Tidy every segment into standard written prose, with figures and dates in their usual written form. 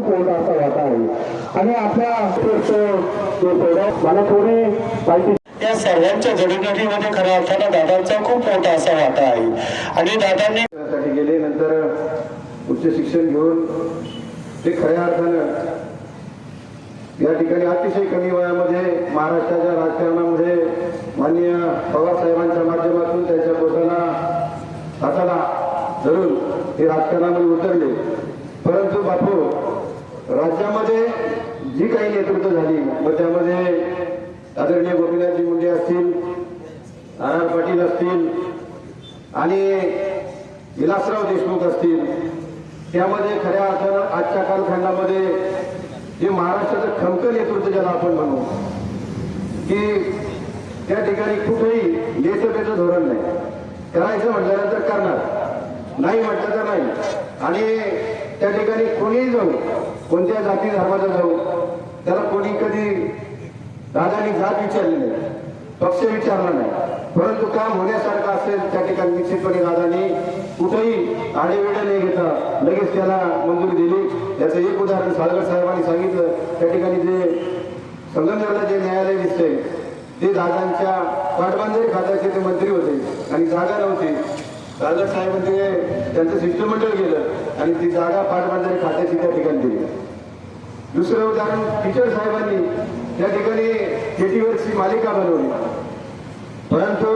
मोलाचा वाटा आहे आणि आपल्या मला थोडी माहिती या सर्वांच्या जडणघडणीमध्ये खऱ्या अर्थानं दादांचा खूप मोठा असा वाटा आहे आणि दादांनी गेले नंतर उच्च शिक्षण घेऊन ते खऱ्या अर्थानं या ठिकाणी अतिशय कमी वयामध्ये महाराष्ट्राच्या राजकारणामध्ये माननीय पवार साहेबांच्या माध्यमातून त्यांच्या पोटाला हाताला धरून हे राजकारणामध्ये उतरले। परंतु बापू राज्यामध्ये जी काही नेतृत्व झाली व त्यामध्ये आदरणीय गोपीनाथजी मुंडे असतील, आर पाटील असतील आणि विलासराव देशमुख असतील, त्यामध्ये खऱ्या अर्थानं आजच्या कालखंडामध्ये जे महाराष्ट्राचं खमकं नेतृत्व ज्याला आपण म्हणू की त्या ठिकाणी कुठेही लेसपेचं धोरण नाही, करायचं म्हटल्यानंतर करणार, नाही म्हटलं तर नाही। आणि त्या ठिकाणी कोणीही जाऊ, कोणत्या जाती धर्माचा जाऊ, त्याला कोणी कधी दादानी जात विचारली नाही, पक्ष विचारला नाही, परंतु काम होण्यासारखं असेल त्या ठिकाणी निश्चितपणे दादानी कुठेही आडेवेडे नाही घेता लगेच त्याला मंजुरी दिली। याचं एक उदाहरण साळगर साहेबांनी सांगितलं, त्या ठिकाणी जे संगमनेरला जे न्यायालय दिसतंय ते दादांच्या पाटबंधारे खात्याचे ते मंत्री होते आणि जागा नव्हती। साळगर साहेबांनी त्यांचं शिष्टमंडळ गेलं आणि ती जागा पाटबंधारे खात्याची त्या ठिकाणी दिली। दुसरं उदाहरण टीचर साहेबांनी त्या ठिकाणी केटीवरची मालिका बनवली, परंतु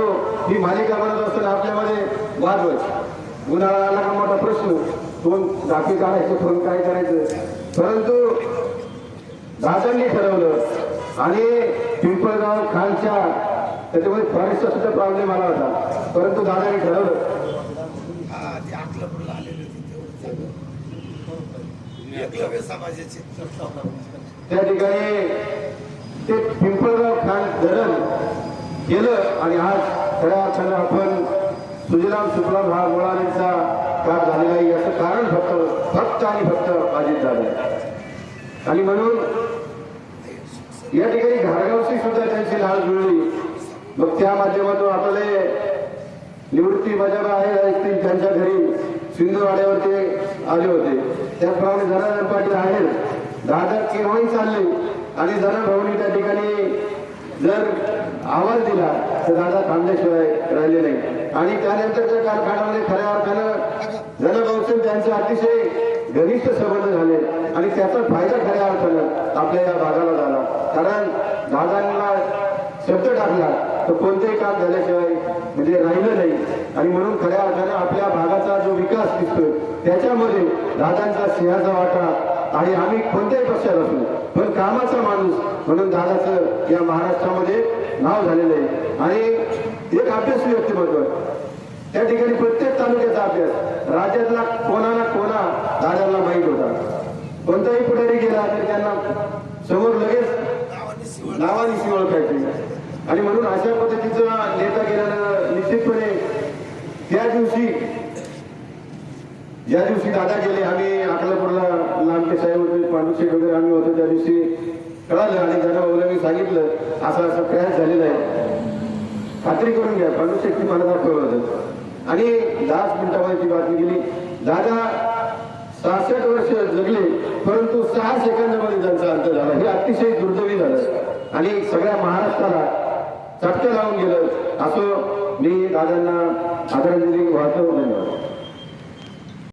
ही मालिका बनवत असताना आपल्यामध्ये वाद व्हायचे, उन्हाळा आला का मोठा प्रश्न, कोण दाखी काढायचं, कोण काय करायचं, परंतु दादांनी ठरवलं आणि पिंपळगाव खानच्या त्याच्यामध्ये फॉरेस्टचा सुद्धा प्रॉब्लेम आला होता, परंतु दादांनी ठरवलं त्या ठिकाणी ते पिंपळगाव खान धरण केलं आणि आज खऱ्या अर्थानं आपण सुजलाम सुफलाम हा मुळांचा काळ झालेला आहे। याचं कारण फक्त आणि फक्त अजितदादा आणि म्हणून या ठिकाणी घारगावची सुद्धा त्यांची लाल जुळली। मग त्या माध्यमातून आपले निवृत्ती बजाबा आहेत त्यांच्या घरी सिंधुवाड्यावर ते आले होते, त्याचप्रमाणे जनार्दन पाटील आहेत, दादा केव्हाही चालले आणि जरा भाऊनी त्या ठिकाणी जर आवाज दिला तर दादा थांबल्याशिवाय राहिले नाही। आणि त्यानंतरच्या कालखंडामध्ये खऱ्या अर्थानं जनभाऊचे त्यांचे अतिशय घनिष्ठ संबंध झाले आणि त्याचा फायदा खऱ्या अर्थानं आपल्या या भागाला झाला, कारण दादांना शब्द टाकला तर कोणतेही काम झाल्याशिवाय म्हणजे राहिलं नाही। आणि म्हणून खऱ्या अर्थानं आपल्या भागाचा जो विकास दिसतोय त्याच्यामध्ये दादांचा सिंहाचा वाटा आणि आम्ही कोणत्याही पक्षात असू पण कामाचा माणूस म्हणून दादाचं या महाराष्ट्रामध्ये नाव झालेलं आहे। आणि एक अभ्यासू व्यक्तिमत्व त्या ठिकाणी प्रत्येक तालुक्याचा अभ्यास राज्यातला कोणा ना कोणा दादांना माहीत होता, कोणताही पुढारी गेला तर त्यांना समोर लगेच नावानिशी ओळखायचे आणि म्हणून अशा पद्धतीचा नेता गेल्यानं निश्चितपणे त्या दिवशी ज्या दिवशी दादा गेले, आम्ही अकलापूरला लांबके साहेब होते, पांडुशेठ वगैरे आम्ही होतो, त्या दिवशी कळालं आणि जनाभाऊला मी सांगितलं असं असं क्रॅश झालेलं आहे, खात्री करून घ्या। पांडुशेठची मला दाखवलं होतं आणि 10 मिनिटामध्ये ती बातमी गेली। दादा 66 वर्ष जगले, परंतु 6 सेकंदामध्ये त्यांचा अंत झाला, हे अतिशय दुर्दैवी झालं आणि सगळ्या महाराष्ट्राला चटकं लावून गेलं। असं मी दादांना आदरांजली वाहतो। धन्यवाद।